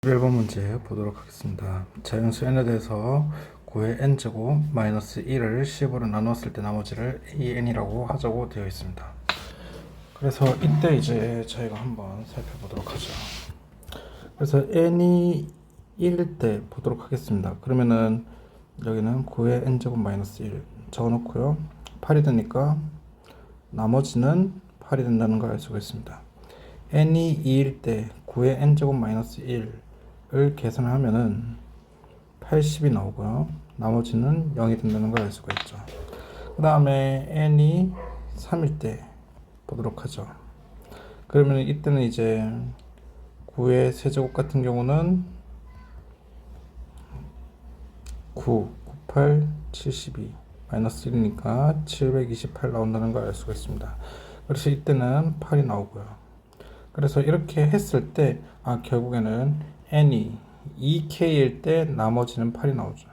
11번 문제 보도록 하겠습니다. 자연수 n에 대해서 9의 n제곱 마이너스 1을 10으로 나누었을 때 나머지를 an이라고 하자고 되어 있습니다. 그래서 이때 이제 저희가 한번 살펴보도록 하죠. 그래서 n이 1일 때 보도록 하겠습니다. 그러면은 여기는 9의 n제곱 마이너스 1 적어놓고요. 8이 되니까 나머지는 8이 된다는 걸 알 수가 있습니다. n이 2일 때 9의 n제곱 마이너스 1을 계산을 하면은 80이 나오고요. 나머지는 0이 된다는 걸 알 수가 있죠. 그 다음에 n이 3일 때 보도록 하죠. 그러면 이때는 이제 9의 세제곱 같은 경우는 9, 98, 72 마이너스 1이니까 728 나온다는 걸 알 수가 있습니다. 그래서 이때는 8이 나오고요. 그래서 이렇게 했을 때 결국에는 n이 2k일 때 나머지는 8이 나오죠.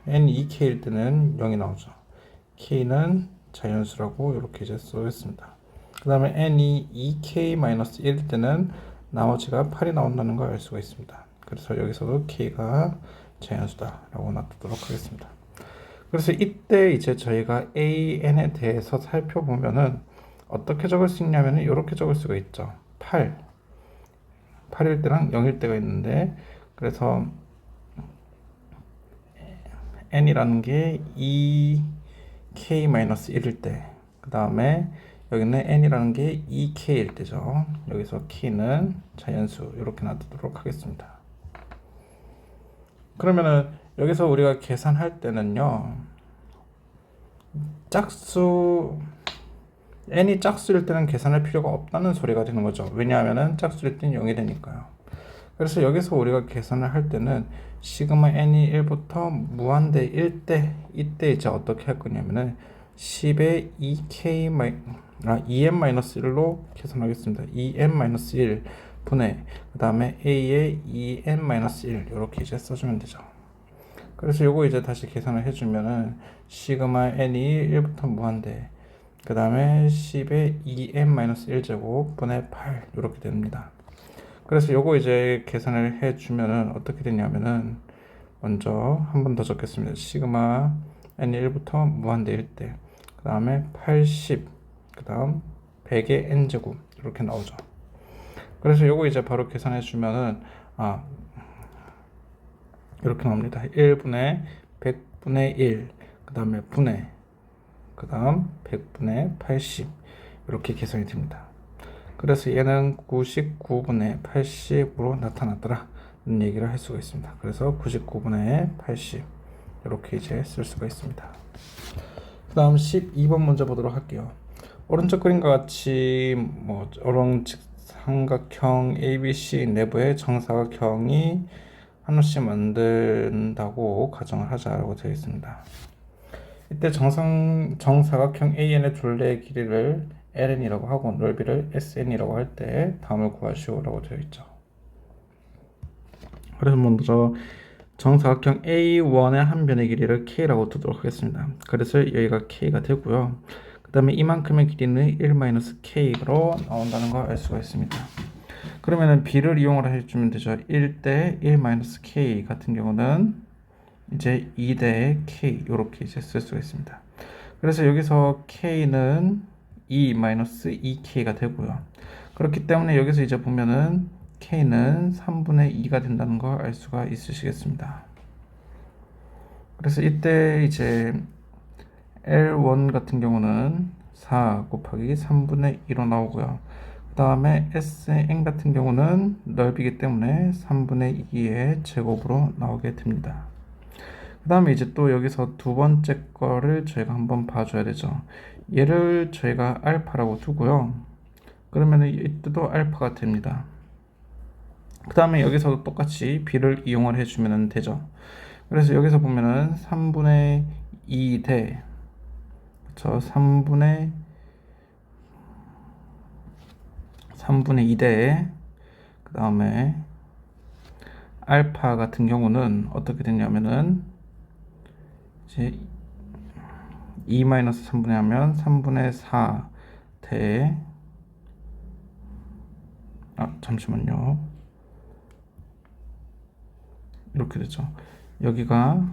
n이 2k일 때는 0이 나오죠. k는 자연수라고 이렇게 이제 쓰겠습니다. 그 다음에 n이 2k-1일 때는 나머지가 8이 나온다는 걸 알 수가 있습니다. 그래서 여기서도 k가 자연수다 라고 놔두도록 하겠습니다. 그래서 이때 이제 저희가 an에 대해서 살펴보면은 어떻게 적을 수 있냐면 이렇게 적을 수가 있죠. 8일 때랑 0일 때가 있는데, 그래서 n이라는 게 2k-1일 때, 그 다음에 여기는 n이라는 게 2k일 때죠. 여기서 k는 자연수 이렇게 놔두도록 하겠습니다. 그러면은 여기서 우리가 계산할 때는요, n이 짝수일 때는 계산할 필요가 없다는 소리가 되는 거죠. 왜냐하면 짝수일 때는 0이 되니까요. 그래서 여기서 우리가 계산을 할 때는 시그마 n이 1부터 무한대 1 때, 이때 이제 어떻게 할 거냐면은 10의 2n-1로 계산하겠습니다. 2n-1 분의 그 다음에 a의 2n-1 이렇게 이제 써주면 되죠. 그래서 요거 이제 다시 계산을 해주면은 시그마 n이 1부터 무한대 그 다음에 10의 2n-1제곱 분의 8 이렇게 됩니다. 그래서 요거 이제 계산을 해주면은 어떻게 되냐면은 먼저 한 번 더 적겠습니다. 시그마 n이 1부터 무한대일 때, 그 다음에 80, 그 다음 100의 n제곱 이렇게 나오죠. 그래서 요거 이제 바로 계산해 주면은 이렇게 나옵니다. 1분의 100분의 1, 그 다음에 분의, 그 다음 100분의 80 이렇게 계산이 됩니다. 그래서 얘는 99분의 80으로 나타났더라 는 얘기를 할 수가 있습니다. 그래서 99분의 80 이렇게 이제 쓸 수가 있습니다. 그 다음 12번 문제 보도록 할게요. 오른쪽 그림과 같이 삼각형 ABC 내부에 정사각형이 하나씩 만든다고 가정을 하자라고 되어 있습니다. 이때 정사각형 AN의 둘레의 길이를 LN이라고 하고 넓이를 SN이라고 할 때 다음을 구하시오라고 되어 있죠. 그래서 먼저 정사각형 A1의 한 변의 길이를 K라고 두도록 하겠습니다. 그래서 여기가 K가 되고요. 그 다음에 이만큼의 길이는 1-K로 나온다는 걸 알 수가 있습니다. 그러면은 B를 이용을 해주면 되죠. 1대 1-K 같은 경우는 이제 2대 K 이렇게 이제 쓸 수가 있습니다. 그래서 여기서 K는 2-2K가 되고요. 그렇기 때문에 여기서 이제 보면은 K는 3분의 2가 된다는 걸 알 수가 있으시겠습니다. 그래서 이때 이제 L1 같은 경우는 4 곱하기 3분의 2로 나오고요. 그 다음에 SN 같은 경우는 넓이기 때문에 3분의 2의 제곱으로 나오게 됩니다. 그 다음에 이제 또 여기서 두 번째 거를 저희가 한번 봐줘야 되죠. 얘를 저희가 알파라고 두고요. 그러면 이때도 알파가 됩니다. 그 다음에 여기서도 똑같이 b를 이용을 해주면 되죠. 그래서 여기서 보면은 3분의 2대 그쵸 3분의 2대 그 다음에 알파 같은 경우는 어떻게 됐냐면은 이제 2-3분의 하면 3분의 4대 잠시만요. 이렇게 되죠. 여기가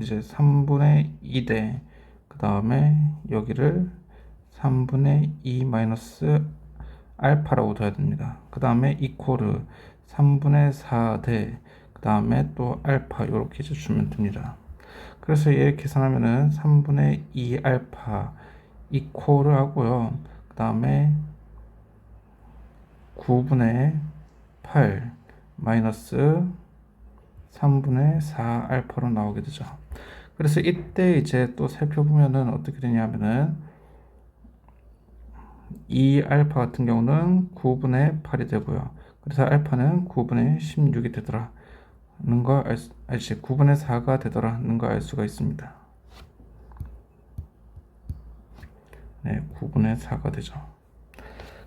이제 3분의 2대 그 다음에 여기를 3분의 2 마이너스 알파라고 둬야 됩니다. 그 다음에 이코르 3분의 4대 그 다음에 또 알파 이렇게 이제 주면 됩니다. 그래서 얘 계산하면은 3분의 2 알파 이코르 하고요. 그 다음에 9분의 8 마이너스 3분의 4 알파로 나오게 되죠. 그래서 이때 이제 또 살펴보면은 어떻게 되냐면은 2 알파 같은 경우는 9분의 8이 되고요. 그래서 알파는 9분의 16이 되더라는 걸 알수, 9분의 4가 되더라는 걸 알 수가 있습니다. 네, 9분의 4가 되죠.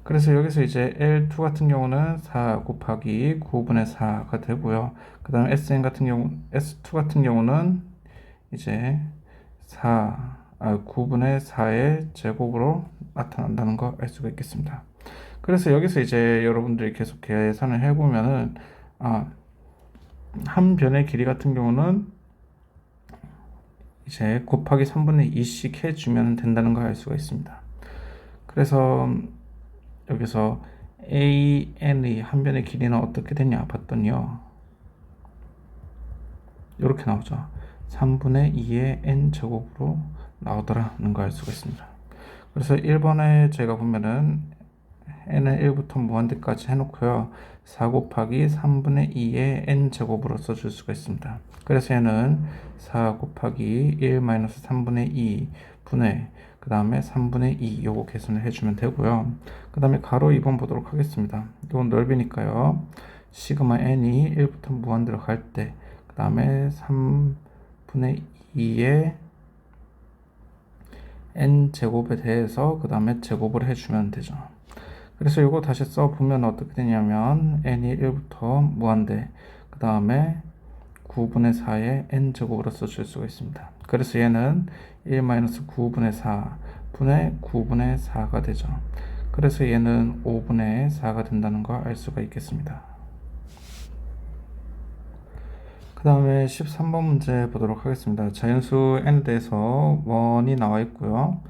그래서 여기서 이제 L2 같은 경우는 4 곱하기 9분의 4가 되고요. 그 다음에 S2 같은 경우는 이제 9분의 4의 제곱으로 나타난다는 거 알 수가 있겠습니다. 그래서 여기서 이제 여러분들이 계속 계산을 해보면은, 한 변의 길이 같은 경우는 이제 곱하기 3분의 2씩 해주면 된다는 걸 알 수가 있습니다. 그래서 여기서 AN의 한 변의 길이는 어떻게 되냐 봤더니요, 이렇게 나오죠. 3분의 2의 n제곱으로 나오더라는 걸 알 수가 있습니다. 그래서 1번에 제가 보면은 n은 1부터 무한대까지 해놓고요, 4 곱하기 3분의 2의 n제곱으로 써줄 수가 있습니다. 그래서 얘는 4 곱하기 1 마이너스 3분의 2 분의 그 다음에 3분의 2 요거 계산을 해주면 되고요. 그 다음에 가로 2번 보도록 하겠습니다. 이건 넓이니까요, 시그마 n이 1부터 무한대로 갈 때 그 다음에 3분의 2의 n제곱에 대해서 그 다음에 제곱을 해주면 되죠. 그래서 이거 다시 써보면 어떻게 되냐면 n이 1부터 무한대 그 다음에 9분의 4의 n제곱으로 써줄 수가 있습니다. 그래서 얘는 1-9분의 4 분의 9분의 4가 되죠. 그래서 얘는 5분의 4가 된다는 걸 알 수가 있겠습니다. 그 다음에 13번 문제 보도록 하겠습니다. 자연수 n에 대해서 원이 나와 있고요.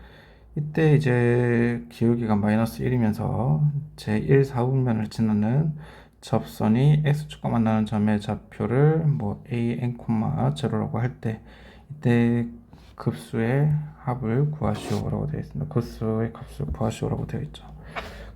이때 이제 기울기가 마이너스 1이면서 제1 4분면을 지나는 접선이 x축과 만나는 점의 좌표를 뭐 an, 0라고 할 때 이때 급수의 합을 구하시오라고 되어 있습니다. 급수의 값을 구하시오라고 되어 있죠.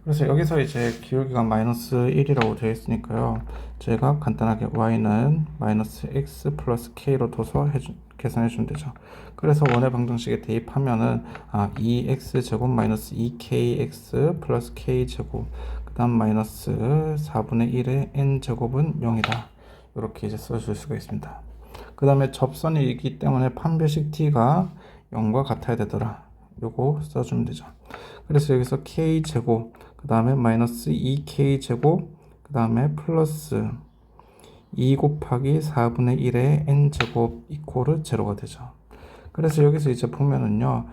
그래서 여기서 이제 기울기가 마이너스 1이라고 되어 있으니까요, 제가 간단하게 y는 마이너스 x 플러스 k로 둬서 계산해 주면 되죠. 그래서 원의 방정식에 대입하면은 2x 제곱 마이너스 2kx 플러스 k 제곱 그 다음 마이너스 4분의 1의 n 제곱은 0이다 이렇게 이제 써줄 수가 있습니다. 그 다음에 접선이기 때문에 판별식 t가 0과 같아야 되더라, 요거 써주면 되죠. 그래서 여기서 k 제곱 그 다음에 마이너스 2k 제곱 그 다음에 플러스 2 곱하기 4분의 1의 n 제곱 이코르 제로가 되죠. 그래서 여기서 이제 보면은요,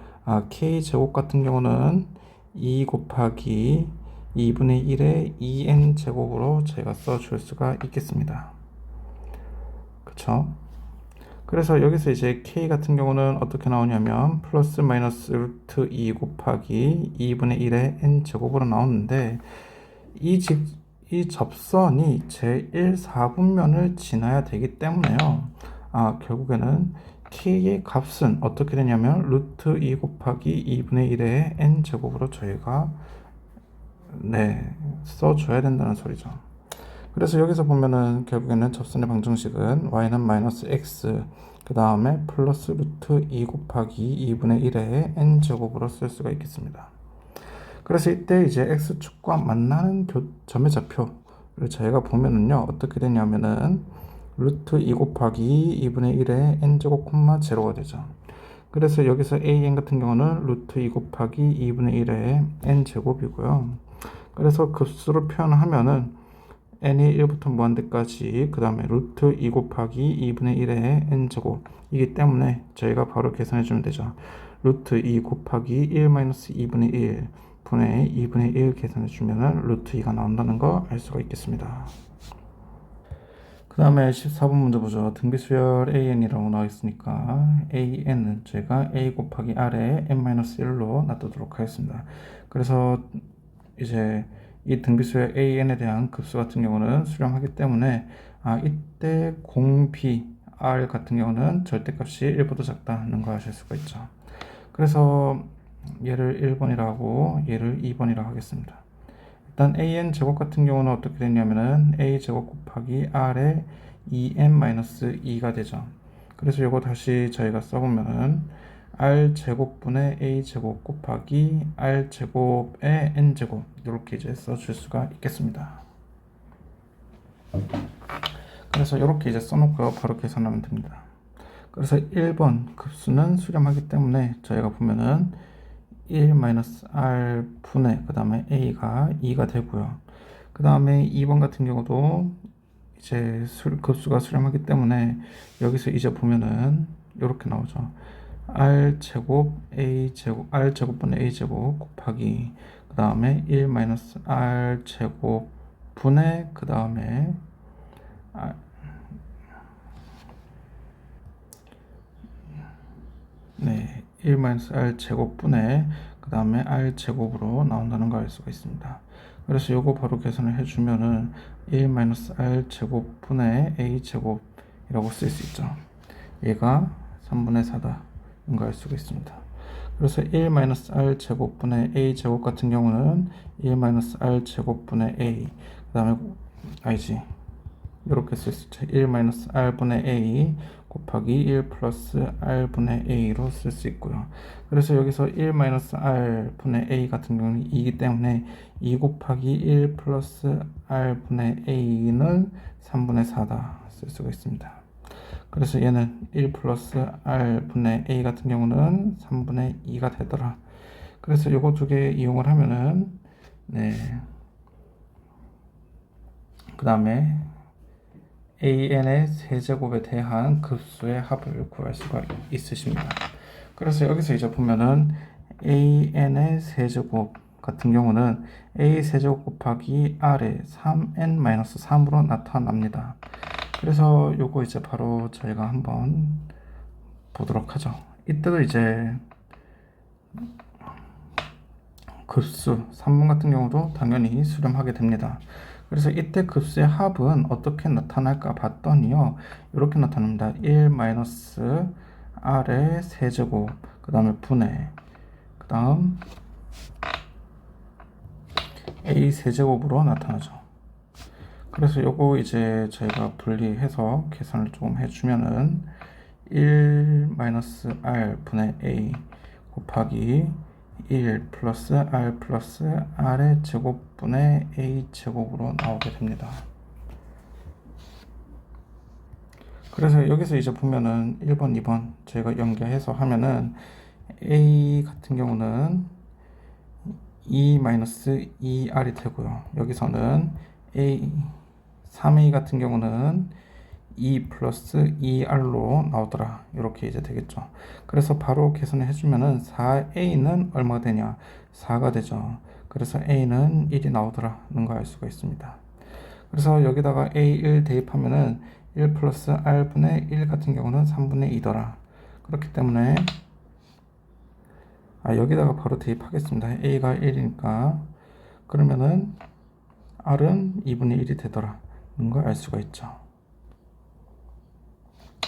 k 제곱 같은 경우는 2 곱하기 2분의 1의 2n 제곱으로 제가 써줄 수가 있겠습니다. 그쵸? 그래서 여기서 이제 k 같은 경우는 어떻게 나오냐면 플러스 마이너스 루트 2 곱하기 2분의 1의 n 제곱으로 나오는데, 이 접선이 제1 4분면을 지나야 되기 때문에요, 결국에는 k의 값은 어떻게 되냐면 루트 2 곱하기 2분의 1의 n 제곱으로 저희가 써줘야 된다는 소리죠. 그래서 여기서 보면은 결국에는 접선의 방정식은 y는 마이너스 x 그 다음에 플러스 루트 2 곱하기 2분의 1의 n 제곱으로 쓸 수가 있겠습니다. 그래서 이때 이제 x축과 만나는 점의 좌표를 저희가 보면은요, 어떻게 되냐면은 루트 2 곱하기 2분의 1의 n제곱 콤마 제로가 되죠. 그래서 여기서 an 같은 경우는 루트 2 곱하기 2분의 1의 n제곱이고요. 그래서 급수로 표현하면은 n이 1부터 무한대까지 그 다음에 루트 2 곱하기 2분의 1의 n제곱 이기 때문에 저희가 바로 계산해 주면 되죠. 루트 2 곱하기 1 마이너스 2분의 1 분의 2분의 1 계산해 주면 루트 2가 나온다는 거 알 수가 있겠습니다. 그 다음에 14번 문제 보죠. 등비수열 AN이라고 나와 있으니까 AN은 저희가 A 곱하기 R에 N-1로 놔두도록 하겠습니다. 그래서 이제 이 등비수열 AN에 대한 급수 같은 경우는 수렴하기 때문에 이때 공B R 같은 경우는 절대값이 1보다 작다는 걸 아실 수가 있죠. 그래서 얘를 1번이라고 하고 얘를 2번이라고 하겠습니다. 일단 an 제곱 같은 경우는 어떻게 되냐면은 a 제곱 곱하기 r의 2n-2가 되죠. 그래서 이거 다시 저희가 써보면은 r 제곱분의 a 제곱 곱하기 r 제곱의 n 제곱 이렇게 이제 써줄 수가 있겠습니다. 그래서 이렇게 이제 써놓고요. 바로 계산하면 됩니다. 그래서 1번 급수는 수렴하기 때문에 저희가 보면은 1-r 분의 그 다음에 a가 2가 되고요. 그 다음에 2번 같은 경우도 이제 급수가 수렴하기 때문에 여기서 이제 보면은 이렇게 나오죠. r 제곱 a 제곱 r 제곱분의 a 제곱 곱하기 그 다음에 1-r 제곱 분의 그 다음에 네, 1-r 제곱분의 그 다음에 r 제곱으로 나온다는 걸 알 수가 있습니다. 그래서 요거 바로 계산을 해주면은 1-r 제곱분의 a 제곱이라고 쓸 수 있죠. 얘가 3분의 4다는 걸 알 수가 있습니다. 그래서 1-r 제곱분의 a 제곱 같은 경우는 1-r 제곱분의 a 그 다음에 아니지 이렇게 쓸 수 있죠. 1-r분의 a 곱하기 1 플러스 r분의 a로 쓸 수 있고요. 그래서 여기서 1-r분의 a 같은 경우는 2이기 때문에 2 곱하기 1 플러스 r분의 a는 3분의 4다 쓸 수가 있습니다. 그래서 얘는 1 플러스 r분의 a 같은 경우는 3분의 2가 되더라. 그래서 요거 두 개 이용을 하면은 그 다음에 an의 세제곱에 대한 급수의 합을 구할 수가 있으십니다. 그래서 여기서 이제 보면은 an의 세제곱 같은 경우는 a 세제곱 곱하기 r의 3n-3으로 나타납니다. 그래서 요거 이제 바로 저희가 한번 보도록 하죠. 이때도 이제 급수 3번 같은 경우도 당연히 수렴하게 됩니다. 그래서 이때 급수의 합은 어떻게 나타날까 봤더니요. 이렇게 나타납니다. 1-r의 세제곱 그 다음에 분의 그 다음 a 세제곱으로 나타나죠. 그래서 요거 이제 저희가 분리해서 계산을 조금 해주면은 1-r 분의 a 곱하기 1 플러스 r 플러스 r의 제곱분의 a 제곱으로 나오게 됩니다. 그래서 여기서 이제 보면은 1번, 2번 저희가 연계해서 하면은 a 같은 경우는 2-2r이 되고요. 여기서는 a 3a 같은 경우는 2 플러스 2r로 나오더라. 이렇게 이제 되겠죠. 그래서 바로 계산을 해주면은 4a는 얼마가 되냐? 4가 되죠. 그래서 a는 1이 나오더라는 걸 알 수가 있습니다. 그래서 여기다가 a1 대입하면은 1 플러스 r분의 1 같은 경우는 3분의 2더라. 그렇기 때문에 여기다가 바로 대입하겠습니다. a가 1이니까 그러면은 r은 2분의 1이 되더라는 걸 알 수가 있죠.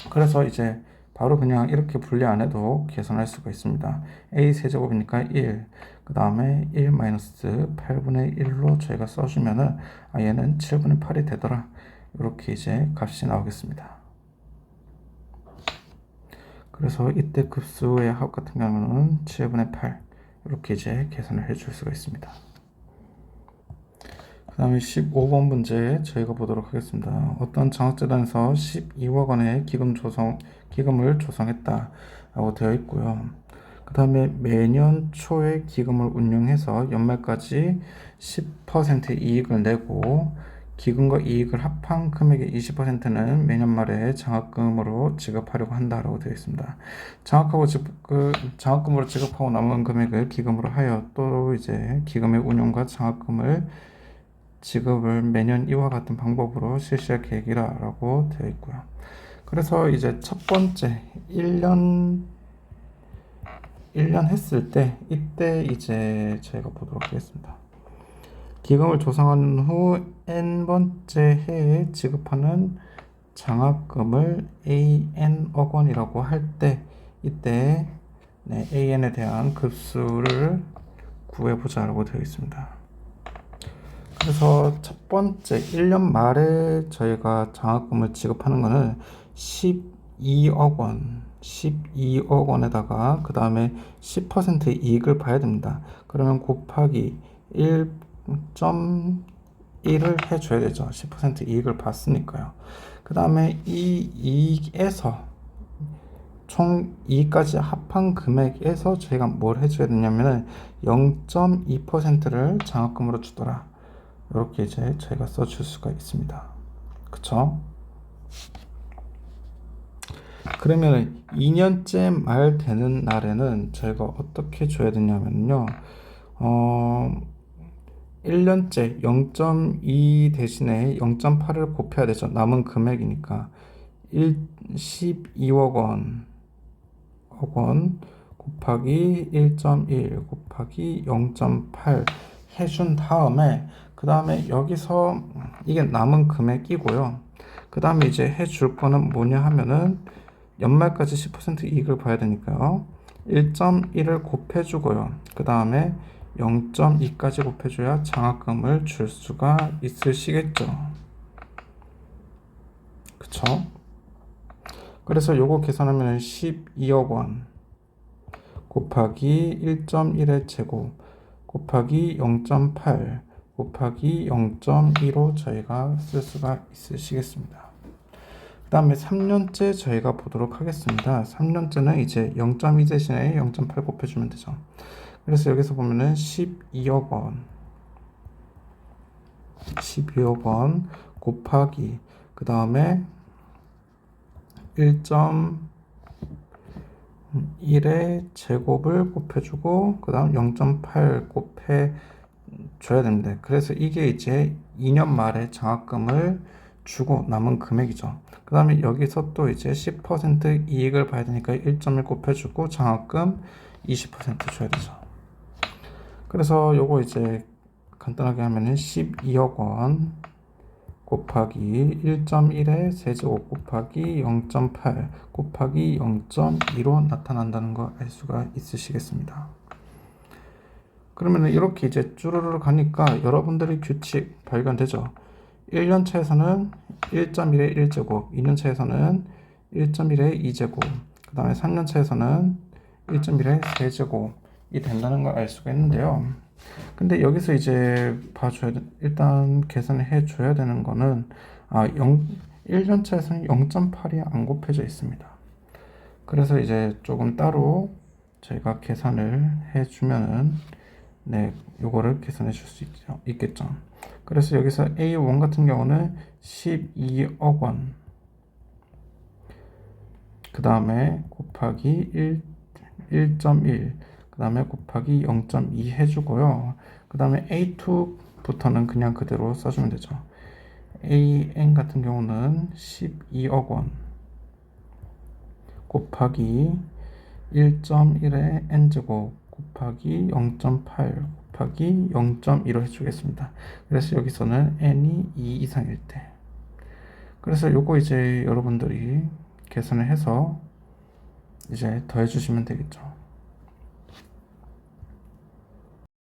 그래서 이제 바로 그냥 이렇게 분리 안 해도 계산할 수가 있습니다. a 세제곱이니까 1, 그 다음에 1-8분의 1로 저희가 써주면은 얘는 7분의 8이 되더라. 이렇게 이제 값이 나오겠습니다. 그래서 이때 급수의 합 같은 경우는 7분의 8 이렇게 이제 계산을 해줄 수가 있습니다. 그 다음에 15번 문제 저희가 보도록 하겠습니다. 어떤 장학재단에서 12억 원의 기금을 조성했다 라고 되어 있고요. 그 다음에 매년 초에 기금을 운용해서 연말까지 10% 이익을 내고 기금과 이익을 합한 금액의 20%는 매년 말에 장학금으로 지급하려고 한다라고 되어 있습니다. 장학금으로 지급하고 남은 금액을 기금으로 하여 또 이제 기금의 운용과 장학금을 지급을 매년 이와 같은 방법으로 실시할 계획이라 라고 되어 있고요. 그래서 이제 첫 번째 1년 했을 때 이때 이제 저희가 보도록 하겠습니다. 기금을 조성한 후 n번째 해에 지급하는 장학금을 AN억 원이라고 할 때 이때 AN에 대한 급수를 구해보자 라고 되어 있습니다. 그래서 첫 번째 1년 말에 저희가 장학금을 지급하는 거는 12억 원에다가 그 다음에 10% 이익을 봐야 됩니다. 그러면 곱하기 1.1을 해줘야 되죠. 10% 이익을 봤으니까요. 그 다음에 이 이익에서 총 이익까지 합한 금액에서 저희가 뭘 해줘야 되냐면은 0.2%를 장학금으로 주더라. 이렇게 이제 저희가 써줄 수가 있습니다. 그쵸? 그러면 2년째 말 되는 날에는 저희가 어떻게 줘야 되냐면요. 1년째 0.2 대신에 0.8을 곱해야 되죠. 남은 금액이니까 12억 원 곱하기 1.1 곱하기 0.8 해준 다음에 그 다음에 여기서 이게 남은 금액이고요. 그 다음에 이제 해줄 거는 뭐냐 하면은 연말까지 10% 이익을 봐야 되니까요. 1.1을 곱해주고요. 그 다음에 0.2까지 곱해줘야 장학금을 줄 수가 있으시겠죠. 그쵸? 그래서 요거 계산하면 12억 원 곱하기 1.1의 제곱 곱하기 0.8 곱하기 0.2로 저희가 쓸 수가 있으시겠습니다. 그 다음에 3년째 저희가 보도록 하겠습니다. 3년째는 이제 0.2 대신에 0.8 곱해주면 되죠. 그래서 여기서 보면은 12억 원 곱하기 그 다음에 1.1의 제곱을 곱해주고 그 다음 0.8 곱해줘야 됩니다. 그래서 이게 이제 2년 말에 장학금을 주고 남은 금액이죠. 그 다음에 여기서 또 이제 10% 이익을 봐야 되니까 1.1 곱해주고 장학금 20% 줘야 되죠. 그래서 요거 이제 간단하게 하면은 12억 원 곱하기 1.1의 세제곱 곱하기 0.8 곱하기 0.2로 나타난다는 거 알 수가 있으시겠습니다. 그러면 이렇게 이제 쭈루루루 가니까 여러분들의 규칙 발견되죠. 1년 차에서는 1.1의 1제곱, 2년 차에서는 1.1의 2제곱, 그 다음에 3년 차에서는 1.1의 3제곱이 된다는 걸 알 수가 있는데요. 근데 여기서 이제 일단 계산을 해줘야 되는 거는 1년 차에서는 0.8이 안 곱해져 있습니다. 그래서 이제 조금 따로 저희가 계산을 해주면은 요거를 계산해 줄 수 있겠죠. 그래서 여기서 A1 같은 경우는 12억 원 그 다음에 곱하기 1.1 그 다음에 곱하기 0.2 해주고요. 그 다음에 A2부터는 그냥 그대로 써주면 되죠. AN 같은 경우는 12억 원 곱하기 1.1의 n제곱 곱하기 0.8 곱하기 0.2로 해주겠습니다. 그래서 여기서는 n이 2 이상일 때. 그래서 요거 이제 여러분들이 계산을 해서 이제 더해 주시면 되겠죠.